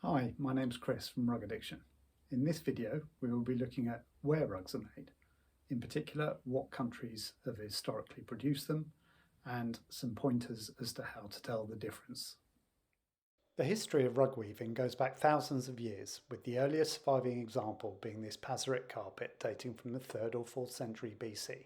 Hi, my name's Chris from Rug Addiction. In this video, we will be looking at where rugs are made, in particular what countries have historically produced them, and some pointers as to how to tell the difference. The history of rug weaving goes back thousands of years, with the earliest surviving example being this Pazorit carpet dating from the 3rd or 4th century BC.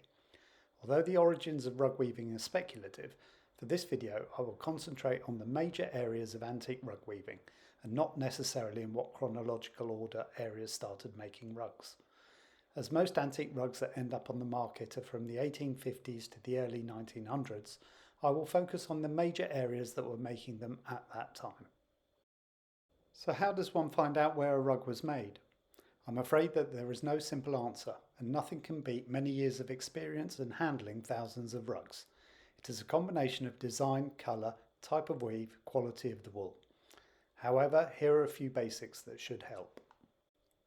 Although the origins of rug weaving are speculative, for this video I will concentrate on the major areas of antique rug weaving and not necessarily in what chronological order areas started making rugs. As most antique rugs that end up on the market are from the 1850s to the early 1900s, I will focus on the major areas that were making them at that time. So how does one find out where a rug was made? I'm afraid that there is no simple answer, and nothing can beat many years of experience and handling thousands of rugs. It is a combination of design, colour, type of weave, quality of the wool. However, here are a few basics that should help.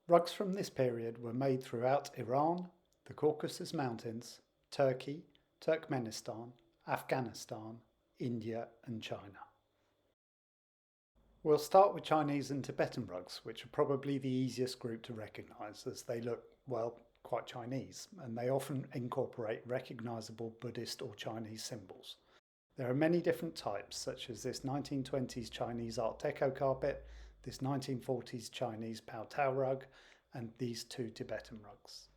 Rugs from this period were made throughout Iran, the Caucasus Mountains, Turkey, Turkmenistan, Afghanistan, India and China. We'll start with Chinese and Tibetan rugs, which are probably the easiest group to recognise as they look, well, quite Chinese, and they often incorporate recognisable Buddhist or Chinese symbols. There are many different types, such as this 1920s Chinese Art Deco carpet, this 1940s Chinese Pao Tao rug, and these two Tibetan rugs.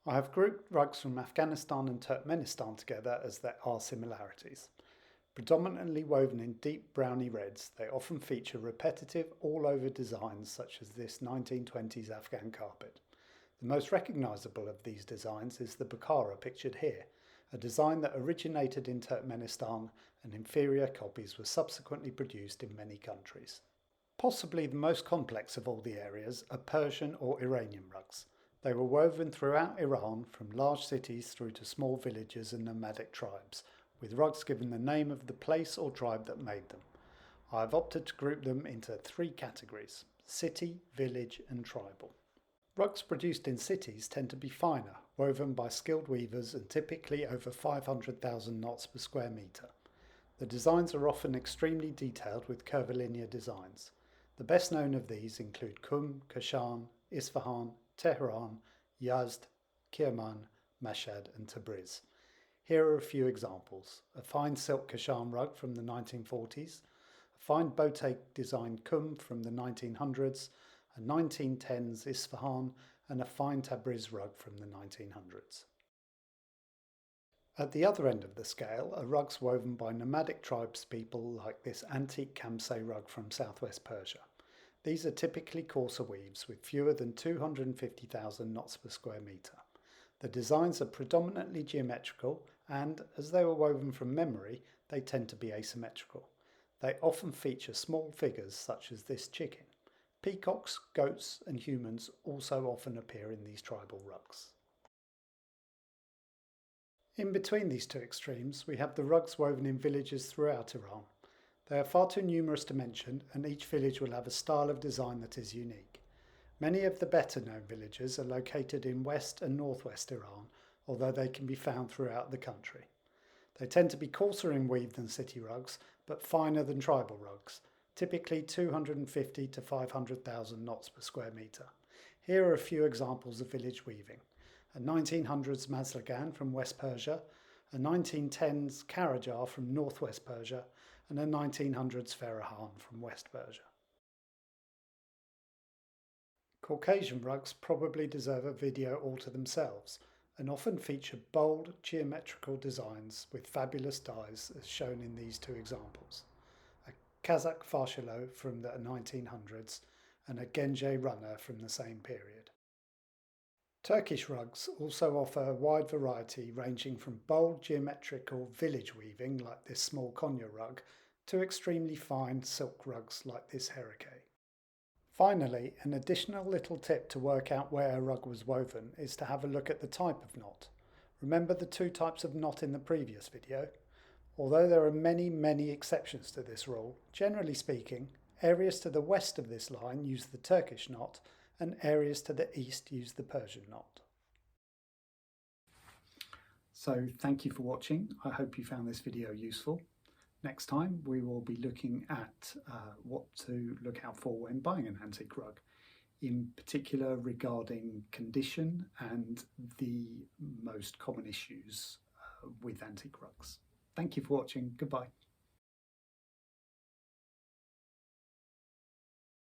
I have grouped rugs from Afghanistan and Turkmenistan together as there are similarities. Predominantly woven in deep browny reds, they often feature repetitive all-over designs such as this 1920s Afghan carpet. The most recognisable of these designs is the Bukhara pictured here, a design that originated in Turkmenistan and inferior copies were subsequently produced in many countries. Possibly the most complex of all the areas are Persian or Iranian rugs. They were woven throughout Iran from large cities through to small villages and nomadic tribes, with rugs given the name of the place or tribe that made them. I have opted to group them into 3 categories: city, village and tribal. Rugs produced in cities tend to be finer, woven by skilled weavers and typically over 500,000 knots per square metre. The designs are often extremely detailed with curvilinear designs. The best known of these include Qum, Kashan, Isfahan, Tehran, Yazd, Kerman, Mashhad and Tabriz. Here are a few examples: a fine silk Kashan rug from the 1940s, a fine botique designed Qum from the 1900s, a 1910s Isfahan and a fine Tabriz rug from the 1900s. At the other end of the scale are rugs woven by nomadic tribespeople like this antique Kamseh rug from southwest Persia. These are typically coarser weaves with fewer than 250,000 knots per square metre. The designs are predominantly geometrical and, as they were woven from memory, they tend to be asymmetrical. They often feature small figures such as this chicken. Peacocks, goats and humans also often appear in these tribal rugs. In between these two extremes, we have the rugs woven in villages throughout Iran. They are far too numerous to mention, and each village will have a style of design that is unique. Many of the better known villages are located in west and northwest Iran, although they can be found throughout the country. They tend to be coarser in weave than city rugs, but finer than tribal rugs, typically 250 to 500,000 knots per square metre. Here are a few examples of village weaving: a 1900s Mazlagan from West Persia, a 1910s Karajar from northwest Persia, and a 1900s Ferahan from West Persia. Caucasian rugs probably deserve a video all to themselves and often feature bold geometrical designs with fabulous dyes as shown in these two examples: a Kazakh Farshilo from the 1900s and a Genje runner from the same period. Turkish rugs also offer a wide variety ranging from bold geometrical village weaving like this small Konya rug to extremely fine silk rugs like this Herike. Finally, an additional little tip to work out where a rug was woven is to have a look at the type of knot. Remember the 2 types of knot in the previous video? Although there are many exceptions to this rule, generally speaking, areas to the west of this line use the Turkish knot and areas to the east use the Persian knot. So thank you for watching. I hope you found this video useful. Next time we will be looking at what to look out for when buying an antique rug, in particular regarding condition and the most common issues with antique rugs. Thank you for watching. Goodbye.